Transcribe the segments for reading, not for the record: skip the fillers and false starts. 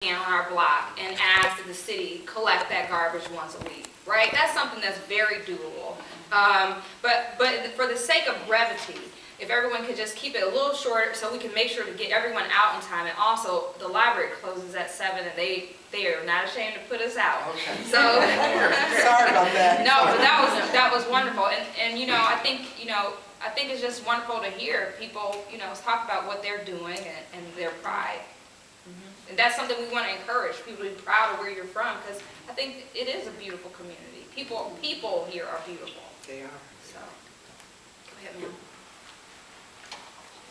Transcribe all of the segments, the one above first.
on our block and ask that the city collect that garbage once a week, right? That's something that's very doable. But for the sake of brevity, if everyone could just keep it a little shorter so we can make sure to get everyone out in time. And also, the library closes at 7 and they are not ashamed to put us out. Okay. So sorry about that. No, but that was wonderful. And I think it's just wonderful to hear people, talk about what they're doing and their pride. And that's something we want to encourage people to be proud of where you're from, because I think it is a beautiful community. People here are beautiful. They are. So, go ahead, ma'am.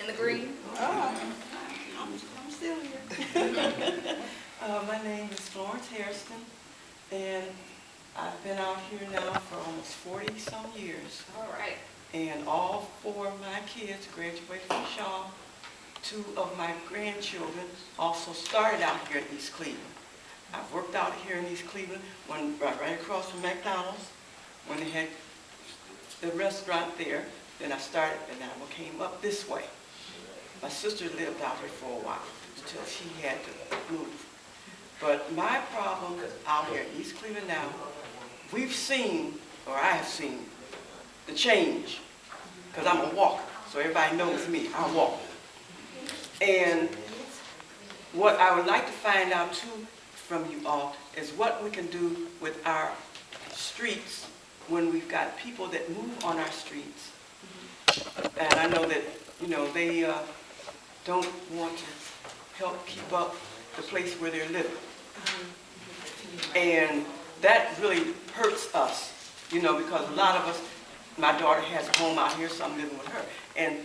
In the green. Oh, I'm still here. My name is Florence Hairston, and I've been out here now for almost 40-some years. All right. And all 4 of my kids graduated from Shaw. 2 of my grandchildren also started out here in East Cleveland. I've worked out here in East Cleveland, right across from McDonald's, when they had the restaurant there. Then I started, and I came up this way. My sister lived out here for a while until she had to move. But my problem out here in East Cleveland now, we've seen, or I have seen, the change. Because I'm a walker, so everybody knows me, I walk. And what I would like to find out too from you all is what we can do with our streets when we've got people that move on our streets. And I know that, they don't want to help keep up the place where they're living. And that really hurts us, because a lot of us, my daughter has a home out here, so I'm living with her. And,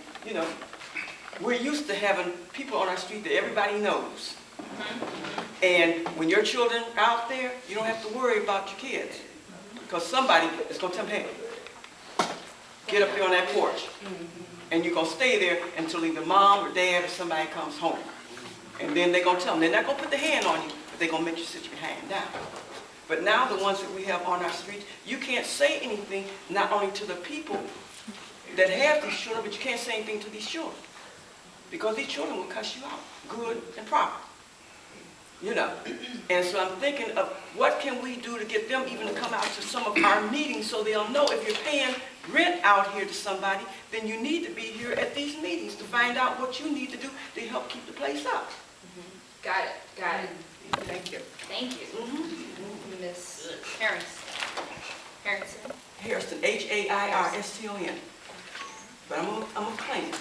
we're used to having people on our street that everybody knows. And when your children are out there, you don't have to worry about your kids. Because somebody is going to tell them, hey, get up there on that porch. And you're going to stay there until either mom or dad or somebody comes home. And then they're going to tell them, they're not going to put the hand on you, but they're going to make you sit your hand down. But now the ones that we have on our streets, you can't say anything, not only to the people that have these children, but you can't say anything to these children. Because these children will cuss you out, good and proper. And so I'm thinking of what can we do to get them even to come out to some of our meetings so they'll know if you're paying rent out here to somebody, then you need to be here at these meetings to find out what you need to do to help keep the place up. Got it. Thank you. Thank you. Miss Harrison. Hairston, H-A-I-R-S-T-O-N. But I'm gonna claim it.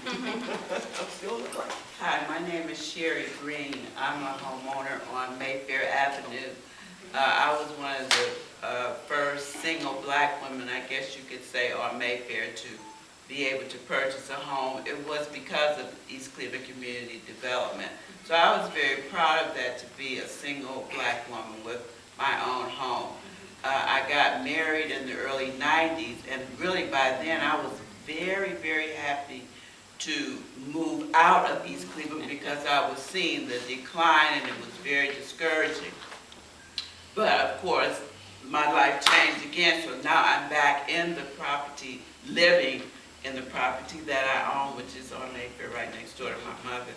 I'm still the claim. Hi, my name is Sherry Green. I'm a homeowner on Mayfair Avenue. I was one of the first single black women, I guess you could say, on Mayfair to be able to purchase a home. It was because of East Cleveland Community Development. So I was very proud of that, to be a single black woman with my own home. I got married in the early 90s, and really by then I was very, very happy to move out of East Cleveland because I was seeing the decline and it was very discouraging. But of course, my life changed again, so now I'm back in the property, living in the property that I own, which is on Mayfair, right next door to my mother.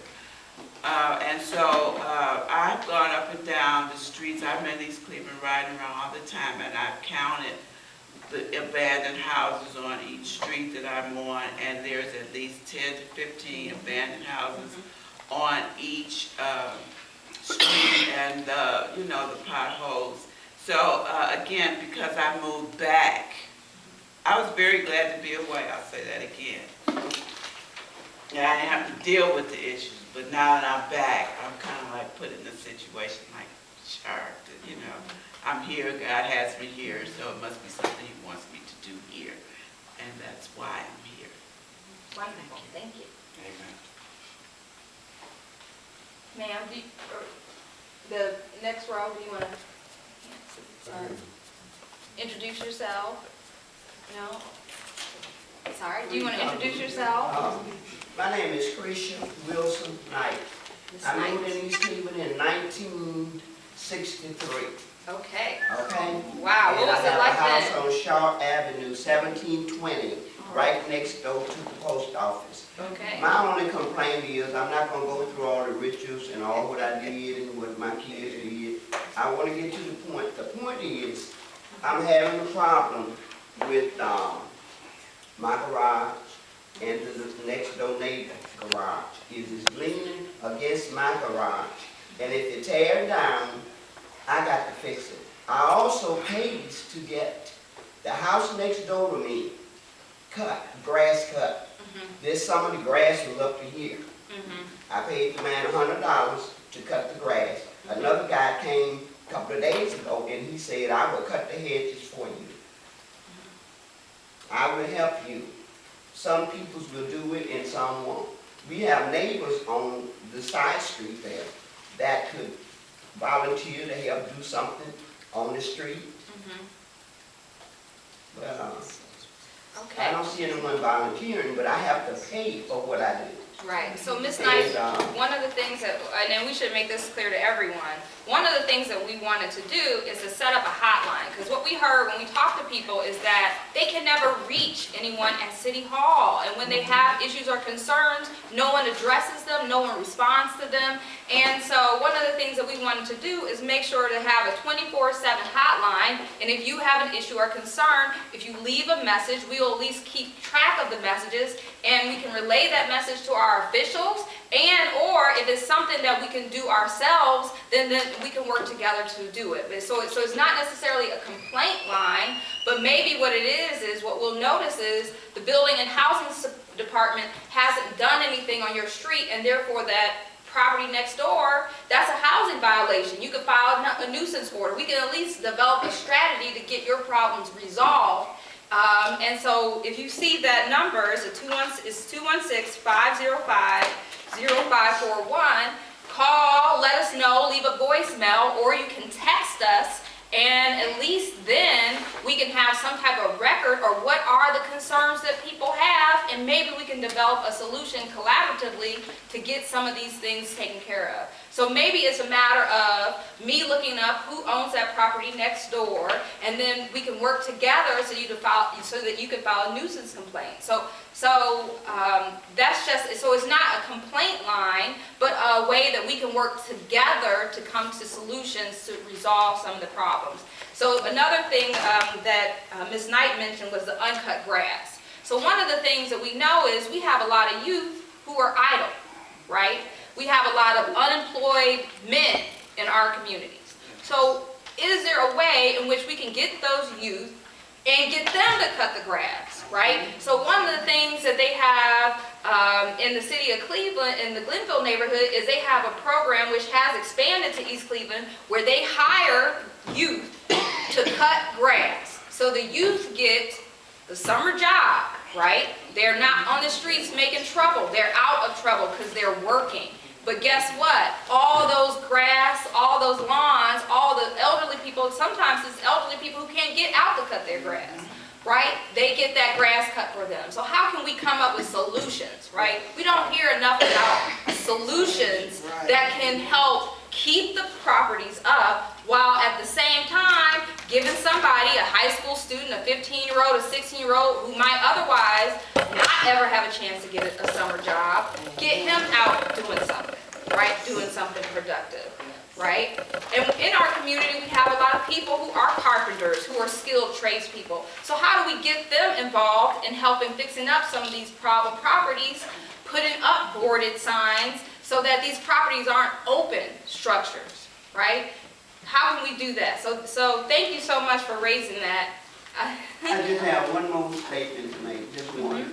And so I've gone up and down the streets. I'm in East Cleveland riding around all the time, and I've counted the abandoned houses on each street that I'm on, and there's at least 10 to 15 abandoned houses on each street, and the potholes. So again, because I moved back, I was very glad to be away. I'll say that again. And I didn't have to deal with the issues, but now that I'm back, I'm kind of like put in a situation like shark, I'm here, God has me here, so it must be something He wants me to do here. And that's why I'm here. Wonderful. Thank you. Amen. Ma'am, the next row, do you want to introduce yourself? No? Sorry. Do you want to introduce yourself? My name is Christian Wilson Knight. I moved in East Cleveland in 1963. Okay. Okay? Wow, what was it like then? I have a then? house on Shaw Avenue, 1720. right next door to the post office. Okay. My only complaint is, I'm not gonna go through all the rituals and all what I did and what my kids did. I wanna get to the point. The point is, I'm having a problem with, my garage and the next door neighbor's garage. It is leaning against my garage. And if it tears down, I got to fix it. I also paid to get the house next door to me cut, grass cut. This summer the grass was up to here. I paid the man $100 to cut the grass. Another guy came a couple of days ago and he said, I will cut the hedges for you. I will help you. Some people will do it and some won't. We have neighbors on the side street there that could volunteer to help do something on the street. But I Okay. don't see anyone volunteering, but I have to pay for what I do. Right. So Ms. Knight, And, one of the things that, and then we should make this clear to everyone, one of the things that we wanted to do is to set up a hotline, because what we heard when we talked to people is that they can never reach anyone at City Hall, and when they have issues or concerns, no one addresses them, no one responds to them, and so one of the things that we wanted to do is make sure to have a 24/7 hotline, and if you have an issue or concern, if you leave a message, we will at least keep track of the messages, and we can relay that message to our officials, and or if it's something that we can do ourselves, then we can work together to do it. So it's not necessarily a complaint line, but maybe what it is what we'll notice is the building and housing department hasn't done anything on your street, and therefore that property next door, that's a housing violation. You could file a nuisance order. We can at least develop a strategy to get your problems resolved. And so if you see that number, it's 216-505-0541, call, let us know, leave a voicemail, or you can text us, and at least then we can have some type of record or what are the concerns that people have, and maybe we can develop a solution collaboratively to get some of these things taken care of. So maybe it's a matter of me looking up who owns that property next door, and then we can work together so that you can file a nuisance complaint. So that's just, so it's not a complaint line, but a way that we can work together to come to solutions to resolve some of the problems. So another thing that Ms. Knight mentioned was the uncut grass. So one of the things that we know is we have a lot of youth who are idle, right? We have a lot of unemployed men in our communities. So is there a way in which we can get those youth and get them to cut the grass, right? So one of the things that they have in the city of Cleveland, in the Glenville neighborhood, is they have a program which has expanded to East Cleveland where they hire youth to cut grass. So the youth get the summer job, right? They're not on the streets making trouble. They're out of trouble because they're working. But guess what? All those grass, all those lawns, all the elderly people, sometimes it's elderly people who can't get out to cut their grass, right? They get that grass cut for them. So how can we come up with solutions, right? We don't hear enough about solutions that can help keep the properties up while at the same time giving somebody, a high school student, a 15-year-old, a 16-year-old who might otherwise not ever have a chance to get a summer job, get him out doing something, right? Doing something productive, right? And in our community, we have a lot of people who are carpenters, who are skilled tradespeople. So how do we get them involved in helping fixing up some of these problem properties, putting up boarded signs so that these properties aren't open structures, right? How can we do that? So thank you so much for raising that. I just have one more statement to make, just one.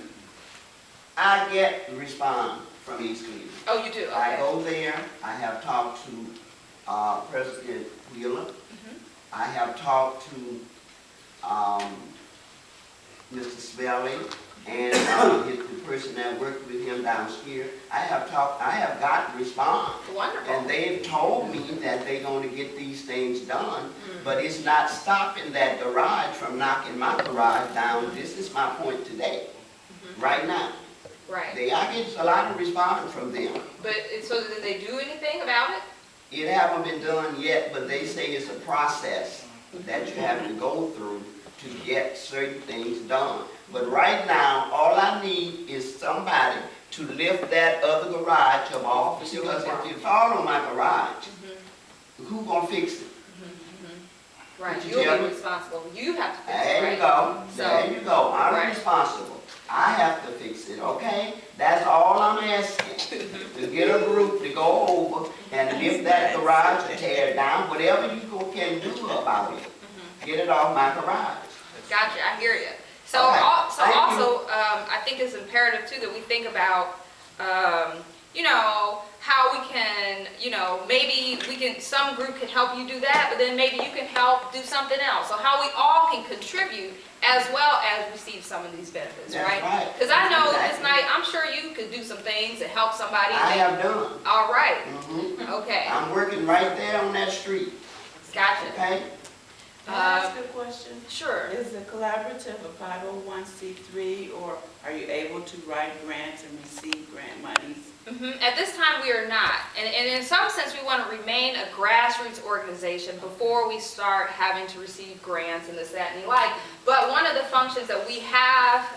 I get the response from East Cleveland. Oh, you do? Okay. I go there, I have talked to President Wheeler. I have talked to Mr. Smelly and the person that worked with him downstairs. I have gotten response. Wonderful. And they've told me that they're going to get these things done, but it's not stopping that garage from knocking my garage down. This is my point today, right now. Right. I get a lot of response from them. But so did they do anything about it? It haven't been done yet, but they say it's a process that you have to go through to get certain things done. But right now, all I need is somebody to lift that other garage up off, because if it fall on my garage, who gonna fix it? Right, Did you you'll tell be me? responsible. You have to fix it, There right? you go, So- there you go, I'm Right. responsible. I have to fix it, okay? That's all I'm asking, to get a group to go over and lift that garage or tear it down, whatever you can do about it. Get it off my garage. Gotcha, I hear you. So, Okay, thank you. also, I think it's imperative too that we think about, you know, how we can, you know, maybe some group can help you do that, but then maybe you can help do something else. So how we all can contribute as well as receive some of these benefits, That's right? right. Because I know this Exactly. night, I'm sure you could do some things to help somebody. I have done. All right, Mhm. okay, I'm working right there on that street, gotcha. okay? Can I ask a question? Sure. Is the collaborative a 501c3, or are you able to write grants and receive grant monies? At this time, we are not. And in some sense, we want to remain a grassroots organization before we start having to receive grants and this, that, and the like. But one of the functions that we have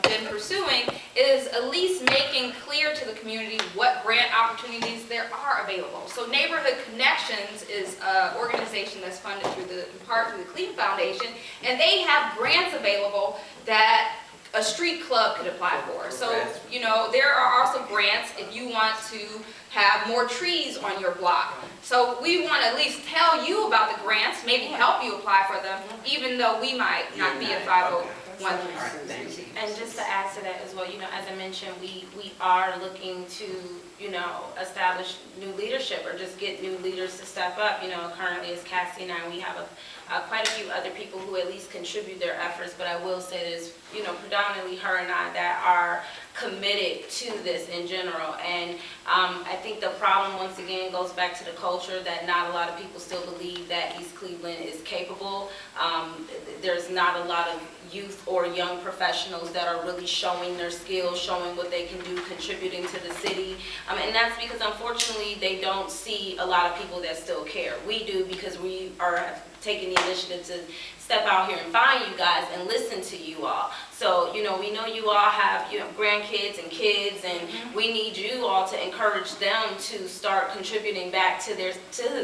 been pursuing is at least making clear to the community what grant opportunities there are available. So Neighborhood Connections is an organization that's funded in part through the Cleveland Foundation, and they have grants available that a street club could apply for. So, you know, there are also grants if you want to have more trees on your block. So we want to at least tell you about the grants, maybe help you apply for them, even though we might not be a 501c3. And just to add to that as well, you know, as I mentioned, we are looking to, you know, establish new leadership or just get new leaders to step up. You know, currently as Cassie and I, we have quite a few other people who at least contribute their efforts, but I will say there's, you know, predominantly her and I that are committed to this in general. And I think the problem, once again, goes back to the culture that not a lot of people still believe that East Cleveland is capable. There's not a lot of youth or young professionals that are really showing their skills, showing what they can do, contributing to the city. And that's because, unfortunately, they don't see a lot of people that still care. We do, because we are taking the initiative to step out here and find you guys and listen to you all. So, you know, we know you all have, you know, grandkids and kids, and we need you all to encourage them to start contributing back to the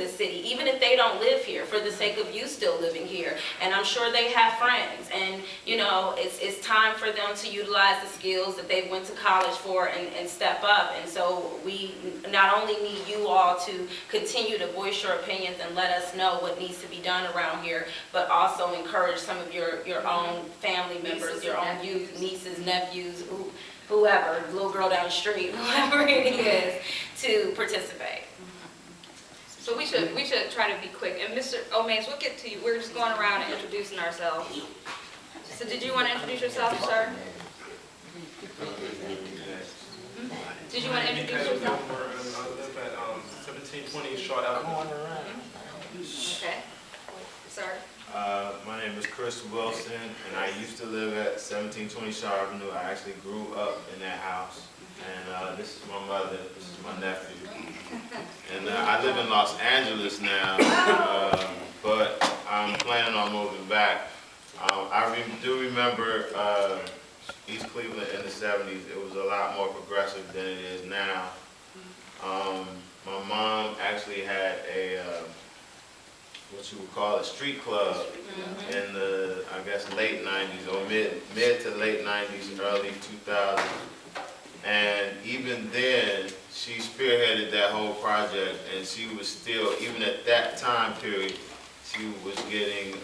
city, even if they don't live here, for the sake of you still living here. And I'm sure they have friends, and, you know, it's time for them to utilize the skills that they went to college for and step up. And so we not only need you all to continue to voice your opinions and let us know what needs to be done around here, but also encourage some of your own family members, your own youth, nieces, nephews, whoever, little girl down the street, whoever it is, to participate. So we should try to be quick. And Mr. Omaze, we'll get to you. We're just going around and introducing ourselves. So did you want to introduce yourself, sir? Did you want to introduce yourself? I live at 1720 Shaw Avenue. Okay. Sir? My name is Chris Wilson, and I used to live at 1720 Shaw Avenue. I actually grew up in that house. And this is my mother, this is my nephew. And I live in Los Angeles now, but I'm planning on moving back. I do remember East Cleveland in the 70s. It was a lot more progressive than it is now. My mom actually had a what you would call a street club in the, I guess, late 90s or mid to late 90s, early 2000s. And even then, she spearheaded that whole project, and she was still, even at that time period, she was getting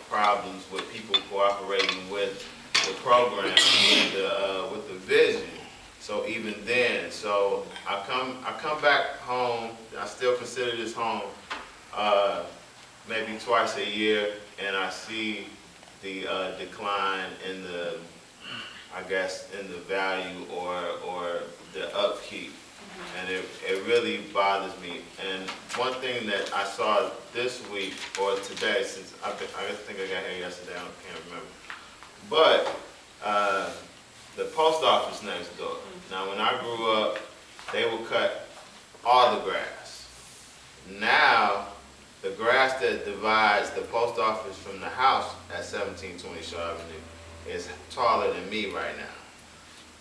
problems with people cooperating with the program, with the vision. So even then, so I come back home. I still consider this home. Maybe twice a year, and I see the decline in the, I guess, in the value or the upkeep, and it really bothers me. And one thing that I saw this week or today, since I think I got here yesterday, I can't remember, but the post office next door. Now, when I grew up, they would cut all the grass. Now, the grass that divides the post office from the house at 1720 Shaw Avenue is taller than me right now.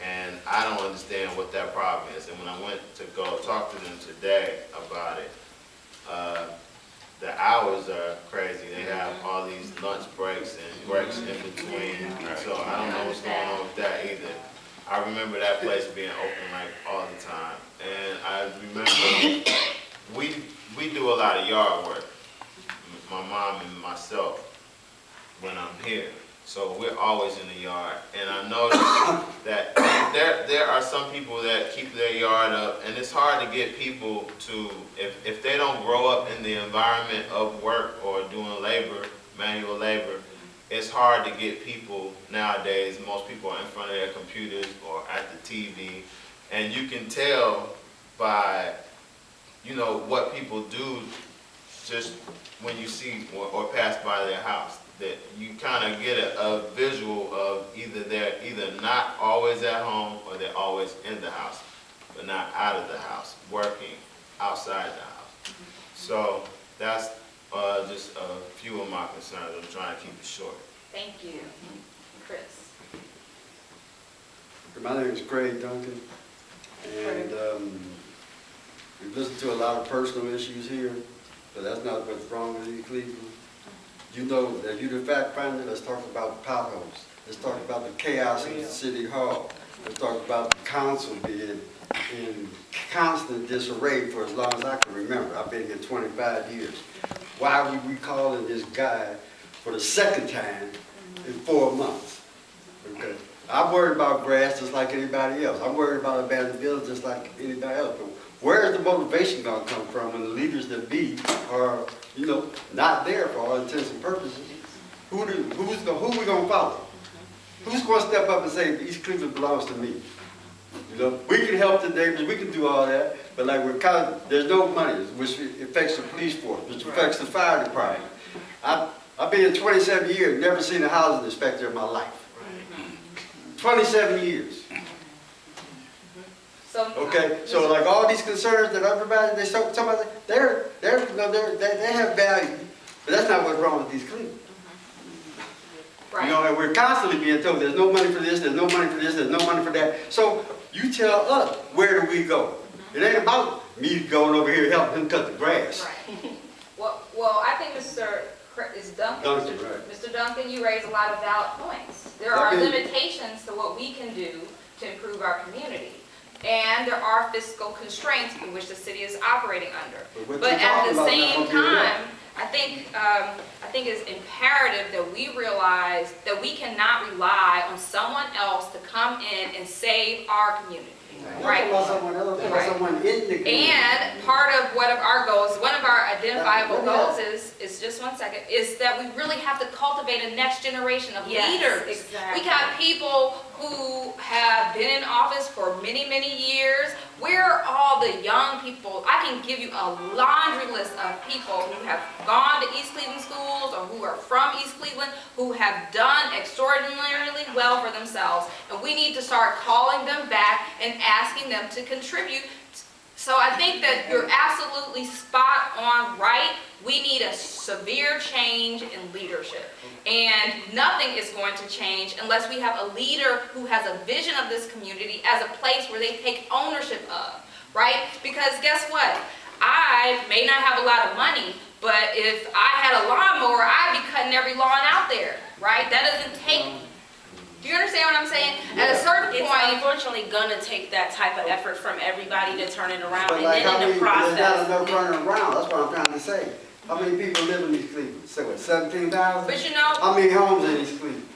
And I don't understand what that problem is. And when I went to go talk to them today about it, the hours are crazy. They have all these lunch breaks and breaks in between. So I don't know what's going on with that either. I remember that place being open like all the time. And I remember we do a lot of yard work, my mom and myself, when I'm here. So we're always in the yard. And I noticed that there are some people that keep their yard up, and it's hard to get people to, if they don't grow up in the environment of work or doing labor, manual labor, it's hard to get people nowadays. Most people are in front of their computers or at the TV, and you can tell by, you know, what people do just when you see or pass by their house. That you kind of get a visual of either they're not always at home or they're always in the house, but not out of the house, working outside the house. So that's just a few of my concerns. I'm trying to keep it short. Thank you. Chris? My name is Craig Duncan, and we've listened to a lot of personal issues here, but that's not what's wrong with East Cleveland. You know that you're the fact finder. Let's talk about the potholes. Let's talk about the chaos in City Hall. Let's talk about the council being in constant disarray for as long as I can remember. I've been here 25 years. Why are we recalling this guy for the second time in 4 months? Okay. I'm worried about grass just like anybody else. I'm worried about abandoned buildings just like anybody else. But where is the motivation going to come from when the leaders that be are, you know, not there for all intents and purposes? Who we going to follow? Who's going to step up and say East Cleveland belongs to me? You know, we can help the neighbors, we can do all that, but like we're kind of, there's no money, which affects the police force, which affects the fire department. I've been here 27 years, never seen a housing inspector in my life. 27 years. So, Okay, so like all these concerns that everybody, they have value, but that's not what's wrong with these Cleveland. right. You know, and we're constantly being told there's no money for this, there's no money for this, there's no money for that. So you tell us, where do we go? It ain't about me going over here helping him cut the grass. Right. Well, I think Mr. Duncan, right. Mr. Duncan, you raise a lot of valid points. There are limitations to what we can do to improve our community. And there are fiscal constraints in which the city is operating under. But at the same time, I think it's imperative that we realize that we cannot rely on someone else to come in and save our community. Right. And part of one of our goals, one of our identifiable goals is just 1 second, is that we really have to cultivate a next generation of leaders. Exactly. We got people who have been in office for many, many years. Where are all the young people? I can give you a laundry list of people who have gone to East Cleveland schools or who are from East Cleveland who have done extraordinarily well for themselves. And we need to start calling them back and asking them to contribute. So I think that you're absolutely spot on right. We need a severe change in leadership. And nothing is going to change unless we have a leader who has a vision of this community as a place where they take ownership of, right? Because guess what? I may not have a lot of money, but if I had a lawnmower, I'd be cutting every lawn out there, right? That doesn't take... Do you understand what I'm saying? At a certain point, It's unfortunately gonna take that type of effort from everybody to turn it around, But and like then in the process. there's not enough running around, that's what I'm trying to say. How many people live in East Cleveland? Say what, 17,000? but you know, How many homes in East Cleveland?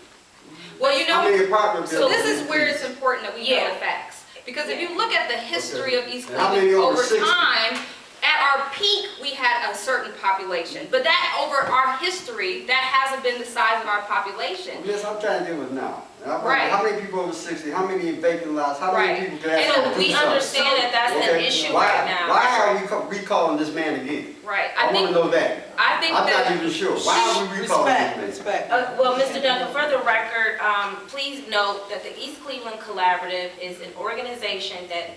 well, you How know, many apartment so buildings? this in is East where it's Cleveland? important that we know the facts. Because if you look at the history of East And how many Cleveland over over 60? time, at our peak, we had a certain population. But that over our history, that hasn't been the size of our population. Yes, I'm trying to deal with now. Right. How many people over 60? How many vacant lots? How many people can And actually do We something? understand that that's an issue right now. Why are we recalling this man again? Right. I want to know that. I think I'm that not even sure. Why are we recalling this man? Respect. Well, Mr. Duncan, for the record, please note that the East Cleveland Collaborative is an organization that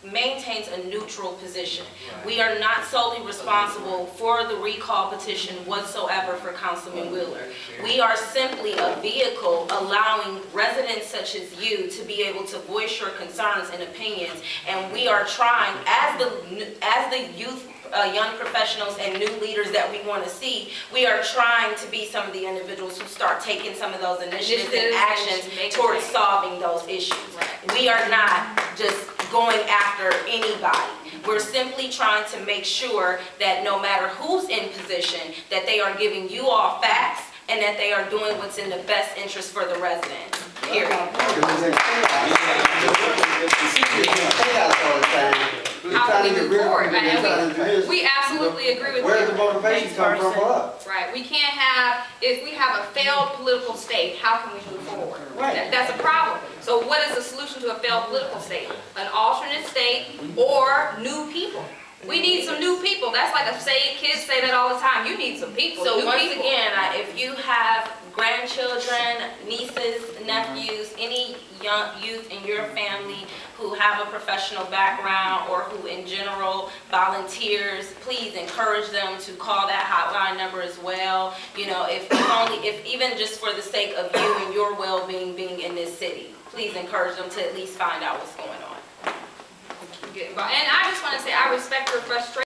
maintains a neutral position. We are not solely responsible for the recall petition whatsoever for Councilman Wheeler. We are simply a vehicle allowing residents such as you to be able to voice your concerns and opinions, and we are trying, as the youth, young professionals and new leaders that we want to see, we are trying to be some of the individuals who start taking some of those initiatives and actions towards solving those issues. We are not just going after anybody. We're simply trying to make sure that no matter who's in position, that they are giving you all facts and that they are doing what's in the best interest for the residents, period. How can we move forward? And we absolutely agree with Where's the you. motivation come from for us? Right, we can't have, if we have a failed political state, how can we move forward? Right. That's a problem. So what is the solution to a failed political state? An alternate state or new people? We need some new people. That's like kids say that all the time. You need some people. So new once people. again, if you have grandchildren, nieces, nephews, any young youth in your family who have a professional background or who in general volunteers, please encourage them to call that hotline number as well. You know, if even just for the sake of you and your well-being being in this city, please encourage them to at least find out what's going on. And I just want to say I respect your frustration.